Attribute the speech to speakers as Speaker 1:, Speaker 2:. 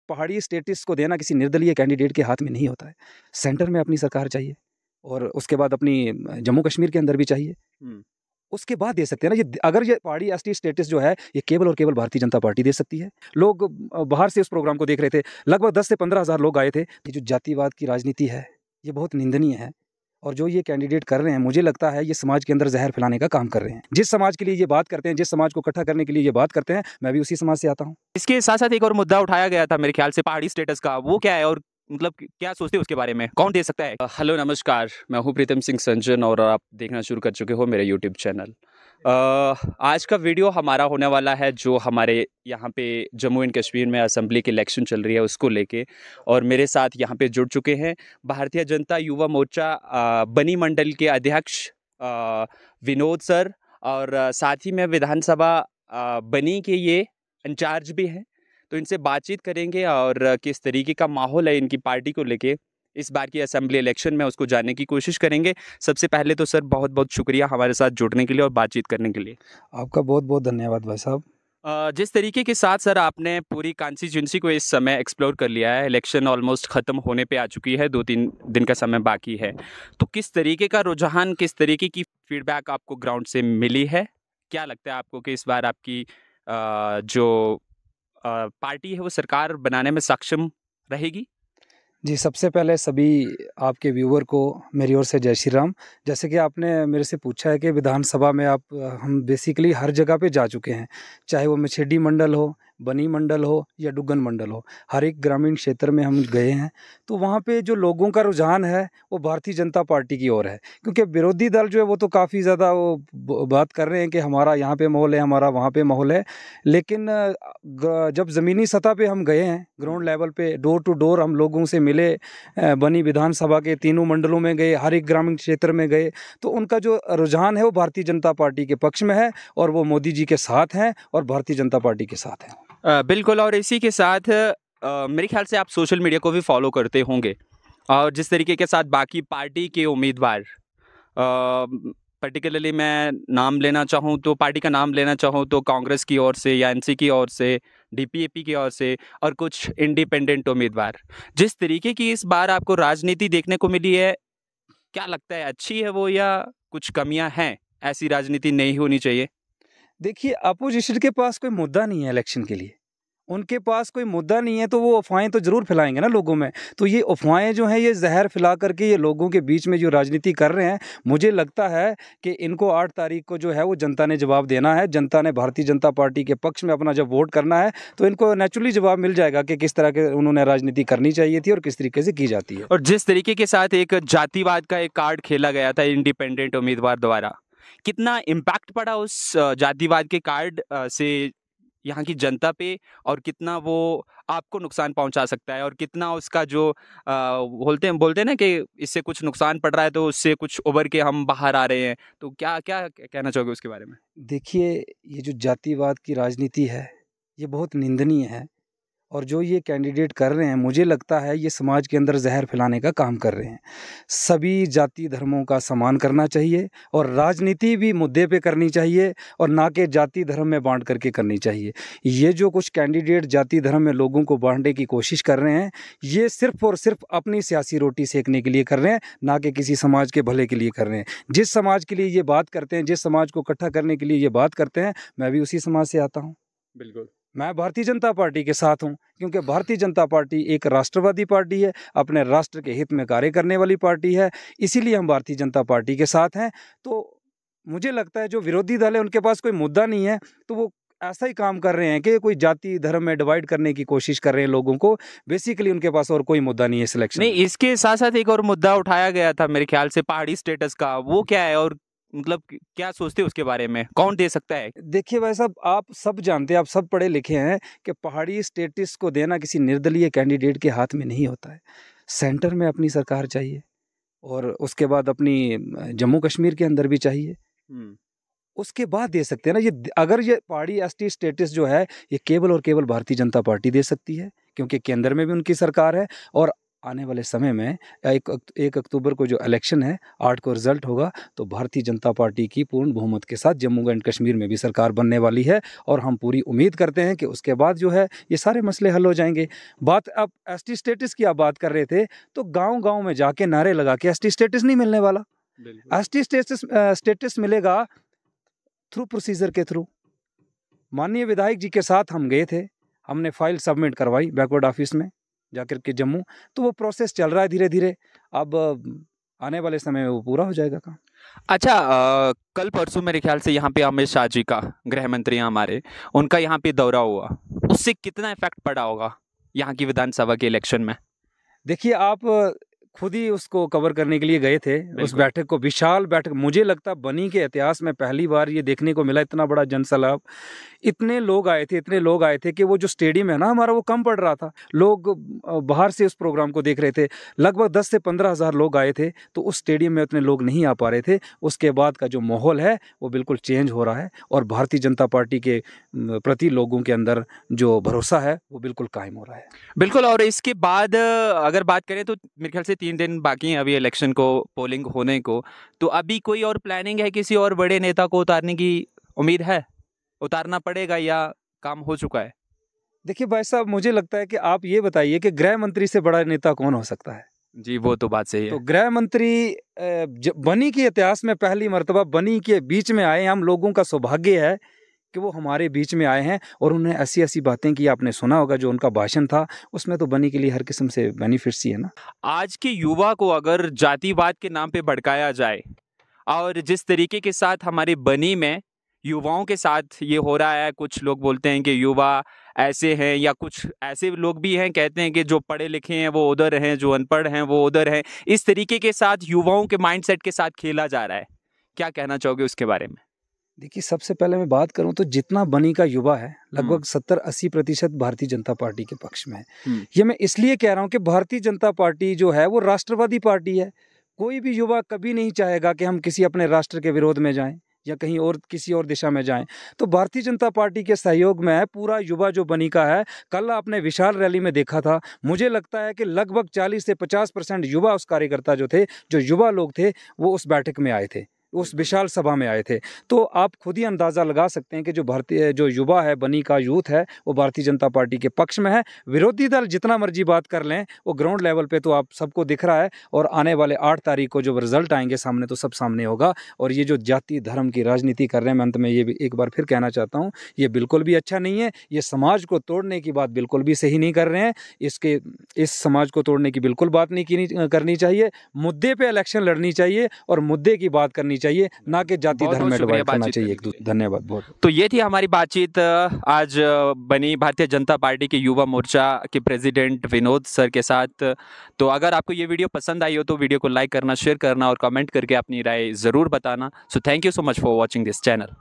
Speaker 1: पहाड़ी स्टेटस को देना किसी निर्दलीय कैंडिडेट के हाथ में नहीं होता है। सेंटर में अपनी सरकार चाहिए और उसके बाद अपनी जम्मू कश्मीर के अंदर भी चाहिए, उसके बाद दे सकते हैं ना। ये अगर ये पहाड़ी एसटी स्टेटस जो है ये केवल और केवल भारतीय जनता पार्टी दे सकती है। लोग बाहर से उस प्रोग्राम को देख रहे थे, लगभग 10 से 15 हज़ार लोग आए थे। ये जो जातिवाद की राजनीति है ये बहुत निंदनीय है और जो ये कैंडिडेट कर रहे हैं मुझे लगता है ये समाज के अंदर जहर फैलाने का काम कर रहे हैं। जिस समाज के लिए ये बात करते हैं, जिस समाज को इकट्ठा करने के लिए ये बात करते हैं, मैं भी उसी समाज से आता हूँ।
Speaker 2: इसके साथ साथ एक और मुद्दा उठाया गया था मेरे ख्याल से पहाड़ी स्टेटस का, वो क्या है और मतलब क्या सोचते हैं उसके बारे में, कौन दे सकता है?
Speaker 3: हेलो नमस्कार, मैं हूँ प्रीतम सिंह संजन और आप देखना शुरू कर चुके हो मेरे यूट्यूब चैनल। आज का वीडियो हमारा होने वाला है जो हमारे यहाँ पे जम्मू एंड कश्मीर में असेंबली की इलेक्शन चल रही है उसको लेके, और मेरे साथ यहाँ पे जुड़ चुके हैं भारतीय जनता युवा मोर्चा बनी मंडल के अध्यक्ष विनोद सर, और साथ ही में विधानसभा बनी के ये इंचार्ज भी हैं। तो इनसे बातचीत करेंगे और किस तरीके का माहौल है इनकी पार्टी को लेके इस बार की असेंबली इलेक्शन में उसको जानने की कोशिश करेंगे। सबसे पहले तो सर बहुत बहुत शुक्रिया हमारे साथ जुड़ने के लिए और बातचीत करने के लिए।
Speaker 1: आपका बहुत बहुत धन्यवाद भाई साहब।
Speaker 3: जिस तरीके के साथ सर आपने पूरी कॉन्स्टिट्यूंसी को इस समय एक्सप्लोर कर लिया है, इलेक्शन ऑलमोस्ट ख़त्म होने पे आ चुकी है, 2-3 दिन का समय बाकी है, तो किस तरीके का रुझान, किस तरीके की फीडबैक आपको ग्राउंड से मिली है? क्या लगता है आपको कि इस बार आपकी जो पार्टी है वो सरकार बनाने में सक्षम रहेगी?
Speaker 1: जी, सबसे पहले सभी आपके व्यूअर को मेरी ओर से जय श्री राम। जैसे कि आपने मेरे से पूछा है कि विधानसभा में हम बेसिकली हर जगह पे जा चुके हैं, चाहे वो मछेडी मंडल हो, बनी मंडल हो या डुग्गन मंडल हो, हर एक ग्रामीण क्षेत्र में हम गए हैं। तो वहाँ पे जो लोगों का रुझान है वो भारतीय जनता पार्टी की ओर है, क्योंकि विरोधी दल जो है वो तो काफ़ी ज़्यादा वो बात कर रहे हैं कि हमारा यहाँ पे माहौल है, हमारा वहाँ पे माहौल है। लेकिन जब ज़मीनी सतह पे हम गए हैं, ग्राउंड लेवल पे डोर टू डोर हम लोगों से मिले, बनी विधानसभा के तीनों मंडलों में गए, हर एक ग्रामीण क्षेत्र में गए, तो उनका जो रुझान है वो भारतीय जनता पार्टी के पक्ष में है और वो मोदी जी के साथ हैं और भारतीय जनता पार्टी के साथ हैं।
Speaker 3: बिल्कुल, और इसी के साथ मेरे ख्याल से आप सोशल मीडिया को भी फॉलो करते होंगे, और जिस तरीके के साथ बाकी पार्टी के उम्मीदवार, पर्टिकुलरली मैं नाम लेना चाहूँ तो पार्टी का नाम लेना चाहूँ तो कांग्रेस की ओर से या एनसी की ओर से, डीपीएपी की ओर से और कुछ इंडिपेंडेंट उम्मीदवार, जिस तरीके की इस बार आपको राजनीति देखने को मिली है, क्या लगता है अच्छी है वो या कुछ कमियां हैं, ऐसी राजनीति नहीं होनी चाहिए?
Speaker 1: देखिए, अपोजिशन के पास कोई मुद्दा नहीं है इलेक्शन के लिए, उनके पास कोई मुद्दा नहीं है तो वो अफवाहें तो ज़रूर फैलाएंगे ना लोगों में। तो ये अफवाहें जो हैं ये जहर फैला करके ये लोगों के बीच में जो राजनीति कर रहे हैं, मुझे लगता है कि इनको 8 तारीख को जो है वो जनता ने जवाब देना है। जनता ने भारतीय जनता पार्टी के पक्ष में अपना जब वोट करना है तो इनको नेचुरली जवाब मिल जाएगा कि किस तरह के उन्होंने राजनीति करनी चाहिए थी और किस तरीके से की जाती है।
Speaker 3: और जिस तरीके के साथ एक जातिवाद का एक कार्ड खेला गया था इंडिपेंडेंट उम्मीदवार द्वारा, कितना इम्पैक्ट पड़ा उस जातिवाद के कार्ड से यहाँ की जनता पे, और कितना वो आपको नुकसान पहुंचा सकता है, और कितना उसका जो बोलते हैं ना कि इससे कुछ नुकसान पड़ रहा है तो उससे कुछ उभर के हम बाहर आ रहे हैं, तो क्या क्या कहना चाहोगे उसके बारे में?
Speaker 1: देखिए, ये जो जातिवाद की राजनीति है ये बहुत निंदनीय है और जो ये कैंडिडेट कर रहे हैं मुझे लगता है ये समाज के अंदर जहर फैलाने का काम कर रहे हैं। सभी जाति धर्मों का सम्मान करना चाहिए और राजनीति भी मुद्दे पे करनी चाहिए और ना कि जाति धर्म में बांट करके करनी चाहिए। ये जो कुछ कैंडिडेट जाति धर्म में लोगों को बांटने की कोशिश कर रहे हैं ये सिर्फ और सिर्फ अपनी सियासी रोटी सेकने के लिए कर रहे हैं, ना कि किसी समाज के भले के लिए कर रहे हैं। जिस समाज के लिए ये बात करते हैं, जिस समाज को इकट्ठा करने के लिए ये बात करते हैं, मैं भी उसी समाज से आता हूँ।
Speaker 3: बिल्कुल,
Speaker 1: मैं भारतीय जनता पार्टी के साथ हूं, क्योंकि भारतीय जनता पार्टी एक राष्ट्रवादी पार्टी है, अपने राष्ट्र के हित में कार्य करने वाली पार्टी है, इसीलिए हम भारतीय जनता पार्टी के साथ हैं। तो मुझे लगता है जो विरोधी दल है उनके पास कोई मुद्दा नहीं है तो वो ऐसा ही काम कर रहे हैं कि कोई जाति धर्म में डिवाइड करने की कोशिश कर रहे हैं लोगों को। बेसिकली उनके पास और कोई मुद्दा नहीं है सिलेक्शन
Speaker 3: नहीं, इसके साथ साथ एक और मुद्दा उठाया गया था मेरे ख्याल से पहाड़ी स्टेटस का, वो क्या है और मतलब क्या सोचते हैं उसके बारे में, कौन दे सकता है?
Speaker 1: देखिए भाई साहब, आप सब जानते हैं, आप सब पढ़े लिखे हैं कि पहाड़ी स्टेटस को देना किसी निर्दलीय कैंडिडेट के हाथ में नहीं होता है। सेंटर में अपनी सरकार चाहिए और उसके बाद अपनी जम्मू कश्मीर के अंदर भी चाहिए, उसके बाद दे सकते हैं ना। ये अगर ये पहाड़ी एसटी स्टेटस जो है ये केवल और केवल भारतीय जनता पार्टी दे सकती है, क्योंकि केंद्र में भी उनकी सरकार है और आने वाले समय में 1 अक्टूबर को जो इलेक्शन है, 8 को रिजल्ट होगा, तो भारतीय जनता पार्टी की पूर्ण बहुमत के साथ जम्मू एंड कश्मीर में भी सरकार बनने वाली है और हम पूरी उम्मीद करते हैं कि उसके बाद जो है ये सारे मसले हल हो जाएंगे। बात अब एसटी स्टेटस की आप बात कर रहे थे, तो गांव-गांव में जाके नारे लगा के एसटी स्टेटस नहीं मिलने वाला। एसटी स्टेटस मिलेगा थ्रू प्रोसीजर के थ्रू। माननीय विधायक जी के साथ हम गए थे, हमने फाइल सबमिट करवाई बैकवर्ड ऑफिस में जाकर के जम्मू, तो वो प्रोसेस चल रहा है धीरे धीरे। अब आने वाले समय में वो पूरा हो जाएगा काम।
Speaker 2: अच्छा, कल परसों मेरे ख्याल से यहाँ पे अमित शाह जी का, गृह मंत्री हमारे, उनका यहाँ पे दौरा हुआ, उससे कितना इफेक्ट पड़ा होगा यहाँ की विधानसभा के इलेक्शन में?
Speaker 1: देखिए, आप खुद ही उसको कवर करने के लिए गए थे, उस बैठक को, विशाल बैठक। मुझे लगता बनी के इतिहास में पहली बार ये देखने को मिला, इतना बड़ा जनसैलाब। इतने लोग आए थे कि वो जो स्टेडियम है ना हमारा, वो कम पड़ रहा था। लोग बाहर से उस प्रोग्राम को देख रहे थे। लगभग 10 से 15 हज़ार लोग आए थे, तो उस स्टेडियम में उतने लोग नहीं आ पा रहे थे। उसके बाद का जो माहौल है वो बिल्कुल चेंज हो रहा है और भारतीय जनता पार्टी के प्रति लोगों के अंदर जो भरोसा है वो बिल्कुल कायम हो रहा है।
Speaker 2: बिल्कुल। और इसके बाद अगर बात करें तो मेरे ख्याल से 3 दिन बाकी हैं अभी इलेक्शन को, पोलिंग होने को, तो अभी कोई और प्लानिंग है, किसी और बड़े नेता को उतारने की उम्मीद है? उतारना पड़ेगा या काम हो चुका है?
Speaker 1: देखिए भाई साहब, मुझे लगता है कि आप ये बताइए कि गृह मंत्री से बड़ा नेता कौन हो सकता है?
Speaker 2: जी, वो तो बात सही है।
Speaker 1: तो गृह मंत्री बनी के इतिहास में पहली मर्तबा बनी के बीच में आए। हम लोगों का सौभाग्य है कि वो हमारे बीच में आए हैं और उन्होंने ऐसी ऐसी बातें की। आपने सुना होगा जो उनका भाषण था, उसमें तो बनी के लिए हर किस्म से बेनिफिट्स ही है ना।
Speaker 2: आज के युवा को अगर जातिवाद के नाम पे भड़काया जाए और जिस तरीके के साथ हमारे बनी में युवाओं के साथ ये हो रहा है, कुछ लोग बोलते हैं कि युवा ऐसे हैं, या कुछ ऐसे लोग भी हैं कहते हैं कि जो पढ़े लिखे हैं वो उधर हैं, जो अनपढ़ हैं वो उधर हैं। इस तरीके के साथ युवाओं के माइंडसेट के साथ खेला जा रहा है, क्या कहना चाहोगे उसके बारे में?
Speaker 1: देखिए, सबसे पहले मैं बात करूं तो जितना बनी का युवा है, लगभग 70-80% भारतीय जनता पार्टी के पक्ष में है। ये मैं इसलिए कह रहा हूं कि भारतीय जनता पार्टी जो है वो राष्ट्रवादी पार्टी है। कोई भी युवा कभी नहीं चाहेगा कि हम किसी अपने राष्ट्र के विरोध में जाएं या कहीं और किसी और दिशा में जाएं। तो भारतीय जनता पार्टी के सहयोग में पूरा युवा जो बनी का है, कल आपने विशाल रैली में देखा था। मुझे लगता है कि लगभग 40 से 50% युवा उस कार्यकर्ता जो थे, जो युवा लोग थे, वो उस बैठक में आए थे, उस विशाल सभा में आए थे। तो आप खुद ही अंदाज़ा लगा सकते हैं कि जो युवा है, बनी का यूथ है, वो भारतीय जनता पार्टी के पक्ष में है। विरोधी दल जितना मर्जी बात कर लें, वो ग्राउंड लेवल पे तो आप सबको दिख रहा है। और आने वाले 8 तारीख को जब रिजल्ट आएंगे सामने, तो सब सामने होगा। और ये जो जाति धर्म की राजनीति कर रहे हैं, मैं अंत में ये भी एक बार फिर कहना चाहता हूँ, ये बिल्कुल भी अच्छा नहीं है। ये समाज को तोड़ने की बात बिल्कुल भी सही नहीं कर रहे हैं। इस समाज को तोड़ने की बिल्कुल बात नहीं करनी चाहिए। मुद्दे पर इलेक्शन लड़नी चाहिए और मुद्दे की बात करनी चाहिए, ना कि जाति धर्म में डिवाइड करना चाहिए एक दूसरे। धन्यवाद बहुत।
Speaker 2: तो ये थी हमारी बातचीत आज बनी भारतीय जनता पार्टी के युवा मोर्चा के प्रेसिडेंट विनोद सर के साथ। तो अगर आपको ये वीडियो पसंद आई हो तो वीडियो को लाइक करना, शेयर करना और कमेंट करके अपनी राय ज़रूर बताना। So thank you so much for watching this channel.